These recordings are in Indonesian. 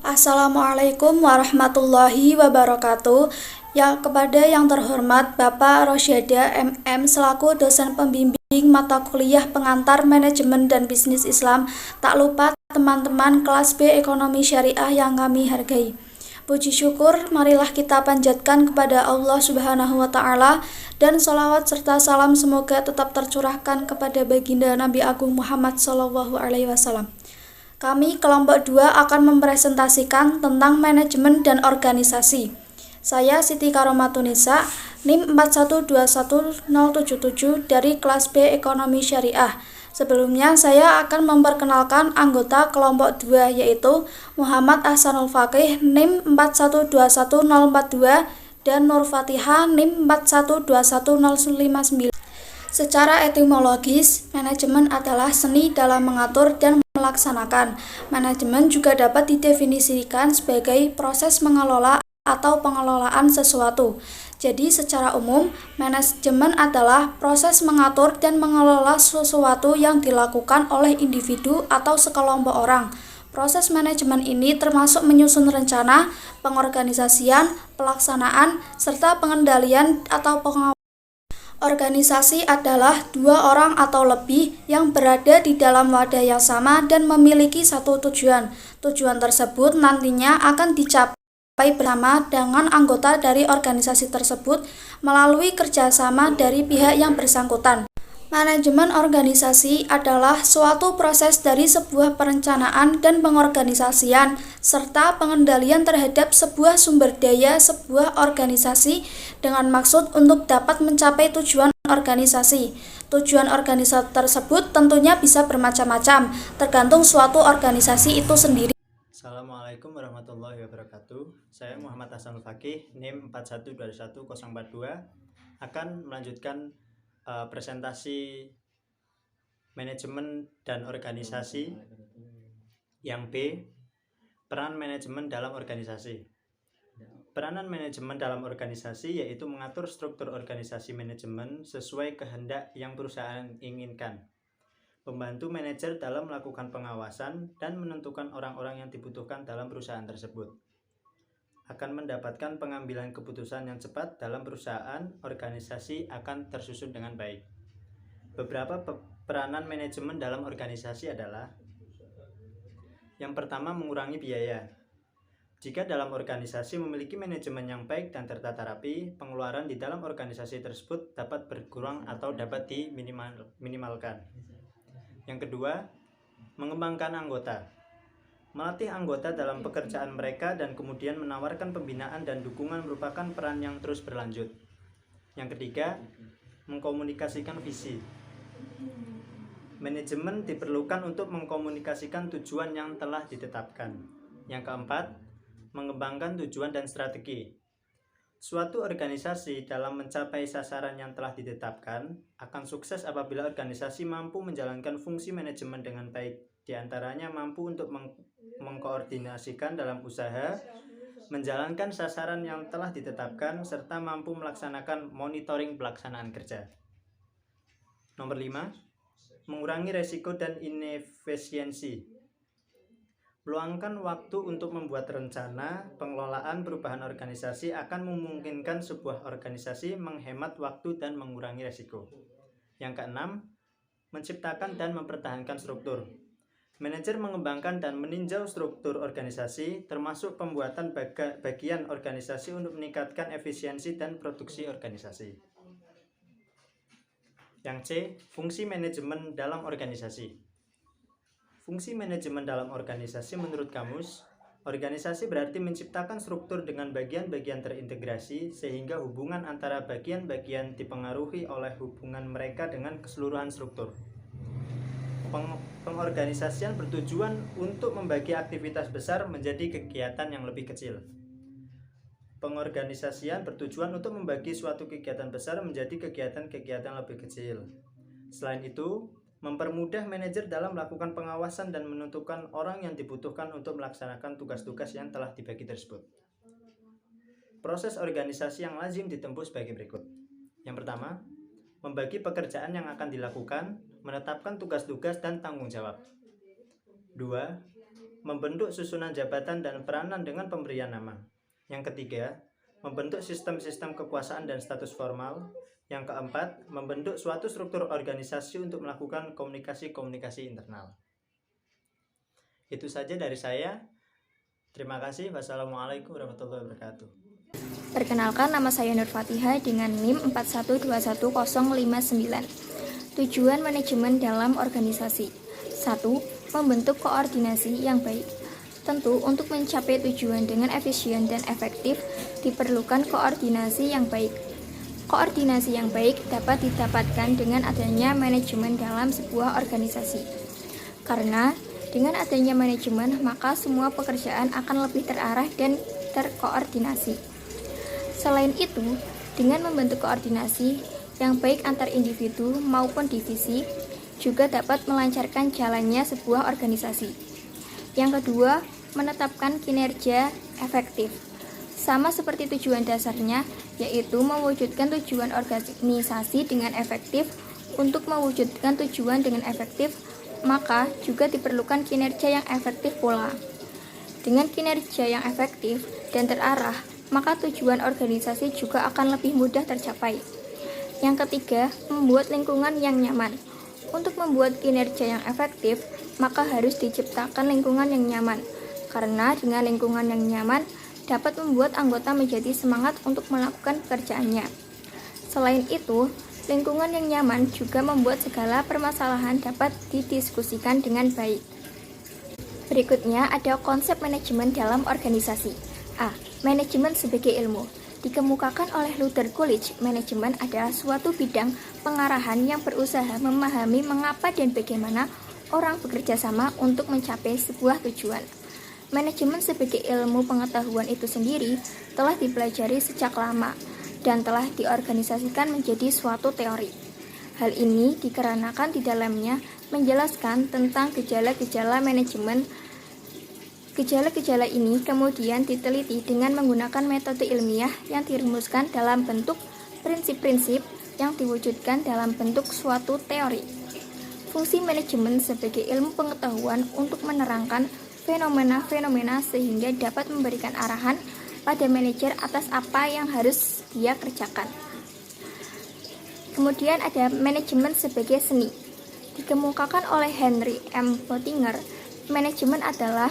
Assalamualaikum warahmatullahi wabarakatuh. Kepada yang terhormat Bapak Rosyada MM selaku dosen pembimbing mata kuliah pengantar manajemen dan bisnis Islam, tak lupa teman-teman kelas B ekonomi syariah yang kami hargai. Puji syukur marilah kita panjatkan kepada Allah Subhanahu wa Ta'ala, dan sholawat serta salam semoga tetap tercurahkan kepada baginda Nabi Agung Muhammad SAW. Kami kelompok 2 akan mempresentasikan tentang manajemen dan organisasi. Saya Siti Karomatunisa, NIM 4121077 dari kelas B Ekonomi Syariah. Sebelumnya saya akan memperkenalkan anggota kelompok 2, yaitu Muhammad Ahsanul Faqih NIM 4121042 dan Nur Fatihah NIM 4121059. Secara etimologis, manajemen adalah seni dalam mengatur dan melaksanakan. Manajemen juga dapat didefinisikan sebagai proses mengelola atau pengelolaan sesuatu. Jadi secara umum, manajemen adalah proses mengatur dan mengelola sesuatu yang dilakukan oleh individu atau sekelompok orang. Proses manajemen ini termasuk menyusun rencana, pengorganisasian, pelaksanaan, serta pengendalian atau pengawasan. Organisasi adalah 2 orang atau lebih yang berada di dalam wadah yang sama dan memiliki satu tujuan. Tujuan tersebut nantinya akan dicapai bersama dengan anggota dari organisasi tersebut melalui kerjasama dari pihak yang bersangkutan. Manajemen organisasi adalah suatu proses dari sebuah perencanaan dan pengorganisasian serta pengendalian terhadap sebuah sumber daya sebuah organisasi dengan maksud untuk dapat mencapai tujuan organisasi. Tujuan organisasi tersebut tentunya bisa bermacam-macam, tergantung suatu organisasi itu sendiri. Assalamualaikum warahmatullahi wabarakatuh. Saya Muhammad Ahsanul Faqih, NIM 4121042 akan melanjutkan presentasi manajemen dan organisasi yang B, peran manajemen dalam organisasi. Peranan manajemen dalam organisasi yaitu mengatur struktur organisasi manajemen sesuai kehendak yang perusahaan inginkan, membantu manajer dalam melakukan pengawasan dan menentukan orang-orang yang dibutuhkan dalam perusahaan tersebut, akan mendapatkan pengambilan keputusan yang cepat dalam perusahaan, organisasi akan tersusun dengan baik. Beberapa peranan manajemen dalam organisasi adalah: yang pertama, mengurangi biaya. Jika dalam organisasi memiliki manajemen yang baik dan tertata rapi, pengeluaran di dalam organisasi tersebut dapat berkurang atau dapat diminimalkan. Yang kedua, mengembangkan anggota. Melatih anggota dalam pekerjaan mereka dan kemudian menawarkan pembinaan dan dukungan merupakan peran yang terus berlanjut. Yang ketiga, mengkomunikasikan visi. Manajemen diperlukan untuk mengkomunikasikan tujuan yang telah ditetapkan. Yang keempat, mengembangkan tujuan dan strategi. Suatu organisasi dalam mencapai sasaran yang telah ditetapkan akan sukses apabila organisasi mampu menjalankan fungsi manajemen dengan baik. Di antaranya mampu untuk mengkoordinasikan dalam usaha, menjalankan sasaran yang telah ditetapkan, serta mampu melaksanakan monitoring pelaksanaan kerja. Nomor 5, mengurangi resiko dan inefisiensi. Meluangkan waktu untuk membuat rencana pengelolaan perubahan organisasi akan memungkinkan sebuah organisasi menghemat waktu dan mengurangi resiko. Yang keenam, menciptakan dan mempertahankan struktur. Manajer mengembangkan dan meninjau struktur organisasi, termasuk pembuatan bagian organisasi untuk meningkatkan efisiensi dan produksi organisasi. Yang C, fungsi manajemen dalam organisasi. Fungsi manajemen dalam organisasi menurut kamus, organisasi berarti menciptakan struktur dengan bagian-bagian terintegrasi sehingga hubungan antara bagian-bagian dipengaruhi oleh hubungan mereka dengan keseluruhan struktur. Pengorganisasian bertujuan untuk membagi aktivitas besar menjadi kegiatan yang lebih kecil. Pengorganisasian bertujuan untuk membagi suatu kegiatan besar menjadi kegiatan-kegiatan lebih kecil. Selain itu, mempermudah manajer dalam melakukan pengawasan dan menentukan orang yang dibutuhkan untuk melaksanakan tugas-tugas yang telah dibagi tersebut. Proses organisasi yang lazim ditempuh sebagai berikut. Yang pertama, membagi pekerjaan yang akan dilakukan, menetapkan tugas-tugas dan tanggung jawab. 2. membentuk susunan jabatan dan peranan dengan pemberian nama. Yang ketiga, membentuk sistem-sistem kekuasaan dan status formal. Yang keempat, membentuk suatu struktur organisasi untuk melakukan komunikasi-komunikasi internal. Itu saja dari saya. Terima kasih. Wassalamualaikum warahmatullahi wabarakatuh. Perkenalkan, nama saya Nur Fatihah dengan NIM 4121059. Tujuan manajemen dalam organisasi. 1. Membentuk koordinasi yang baik. Tentu, untuk mencapai tujuan dengan efisien dan efektif, diperlukan koordinasi yang baik. Koordinasi yang baik dapat didapatkan dengan adanya manajemen dalam sebuah organisasi. Karena dengan adanya manajemen, maka semua pekerjaan akan lebih terarah dan terkoordinasi. Selain itu, dengan membentuk koordinasi yang baik antar individu maupun divisi, juga dapat melancarkan jalannya sebuah organisasi. Yang kedua, menetapkan kinerja efektif. Sama seperti tujuan dasarnya, yaitu mewujudkan tujuan organisasi dengan efektif. Untuk mewujudkan tujuan dengan efektif, maka juga diperlukan kinerja yang efektif pula. Dengan kinerja yang efektif dan terarah, maka tujuan organisasi juga akan lebih mudah tercapai. Yang ketiga, membuat lingkungan yang nyaman. Untuk membuat kinerja yang efektif, maka harus diciptakan lingkungan yang nyaman. Karena dengan lingkungan yang nyaman, dapat membuat anggota menjadi semangat untuk melakukan pekerjaannya. Selain itu, lingkungan yang nyaman juga membuat segala permasalahan dapat didiskusikan dengan baik. Berikutnya ada konsep manajemen dalam organisasi. A. Manajemen sebagai ilmu. Dikemukakan oleh Luther Coolidge, manajemen adalah suatu bidang pengarahan yang berusaha memahami mengapa dan bagaimana orang bekerja sama untuk mencapai sebuah tujuan. Manajemen sebagai ilmu pengetahuan itu sendiri telah dipelajari sejak lama dan telah diorganisasikan menjadi suatu teori. Hal ini dikarenakan di dalamnya menjelaskan tentang gejala-gejala manajemen. Gejala-gejala ini kemudian diteliti dengan menggunakan metode ilmiah yang dirumuskan dalam bentuk prinsip-prinsip yang diwujudkan dalam bentuk suatu teori. Fungsi manajemen sebagai ilmu pengetahuan untuk menerangkan fenomena-fenomena sehingga dapat memberikan arahan pada manajer atas apa yang harus dia kerjakan. Kemudian ada manajemen sebagai seni. Dikemukakan oleh Henry M. Bottinger, manajemen adalah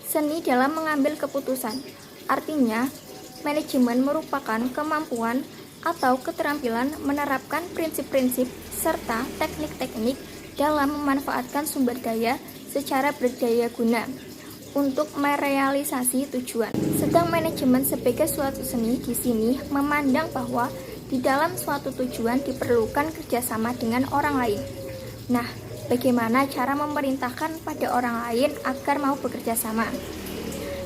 seni dalam mengambil keputusan. Artinya, manajemen merupakan kemampuan atau keterampilan menerapkan prinsip-prinsip serta teknik-teknik dalam memanfaatkan sumber daya secara berdaya guna untuk merealisasi tujuan. Sedang manajemen sebagai suatu seni di sini memandang bahwa di dalam suatu tujuan diperlukan kerjasama dengan orang lain. Nah, bagaimana cara memerintahkan pada orang lain agar mau bekerja sama?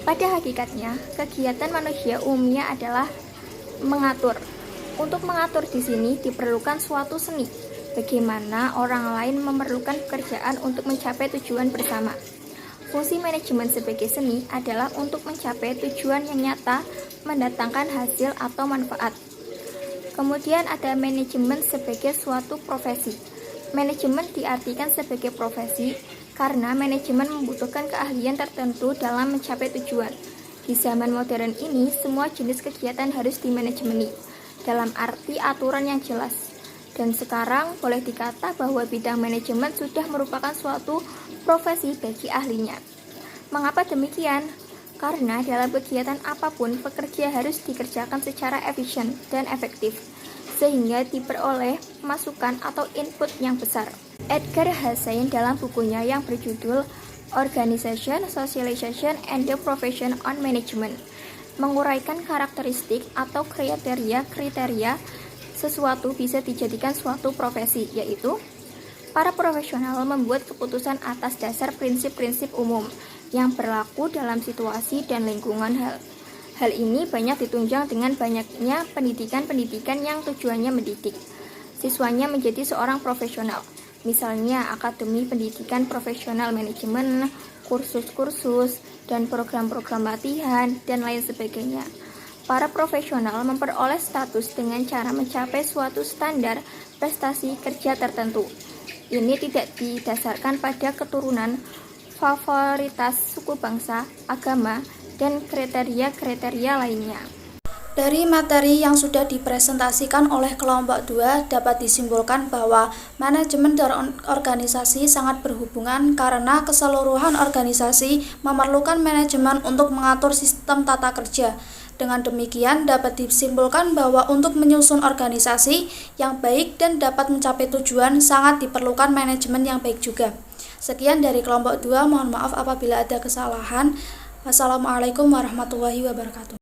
Pada hakikatnya, kegiatan manusia umumnya adalah mengatur. Untuk mengatur di sini diperlukan suatu seni. Bagaimana orang lain memerlukan pekerjaan untuk mencapai tujuan bersama. Fungsi manajemen sebagai seni adalah untuk mencapai tujuan yang nyata, mendatangkan hasil atau manfaat. Kemudian ada manajemen sebagai suatu profesi. Manajemen diartikan sebagai profesi karena manajemen membutuhkan keahlian tertentu dalam mencapai tujuan. Di zaman modern ini, semua jenis kegiatan harus dimanajemeni dalam arti aturan yang jelas. Dan sekarang boleh dikata bahwa bidang manajemen sudah merupakan suatu profesi bagi ahlinya. Mengapa demikian? Karena dalam kegiatan apapun, pekerja harus dikerjakan secara efisien dan efektif, sehingga diperoleh masukan atau input yang besar. Edgar Hasain dalam bukunya yang berjudul Organization, Socialization, and the Profession on Management menguraikan karakteristik atau kriteria sesuatu bisa dijadikan suatu profesi, yaitu para profesional membuat keputusan atas dasar prinsip-prinsip umum yang berlaku dalam situasi dan lingkungan. Hal ini banyak ditunjang dengan banyaknya pendidikan-pendidikan yang tujuannya mendidik siswanya menjadi seorang profesional. Misalnya Akademi Pendidikan Profesional Manajemen, kursus-kursus, dan program-program latihan, dan lain sebagainya. Para profesional memperoleh status dengan cara mencapai suatu standar prestasi kerja tertentu. Ini tidak didasarkan pada keturunan favoritas suku bangsa, agama, dan kriteria-kriteria lainnya. Dari materi yang sudah dipresentasikan oleh kelompok 2 dapat disimpulkan bahwa manajemen dan organisasi sangat berhubungan karena keseluruhan organisasi memerlukan manajemen untuk mengatur sistem tata kerja. Dengan demikian dapat disimpulkan bahwa untuk menyusun organisasi yang baik dan dapat mencapai tujuan sangat diperlukan manajemen yang baik juga. Sekian dari kelompok 2, mohon maaf apabila ada kesalahan. Wassalamualaikum warahmatullahi wabarakatuh.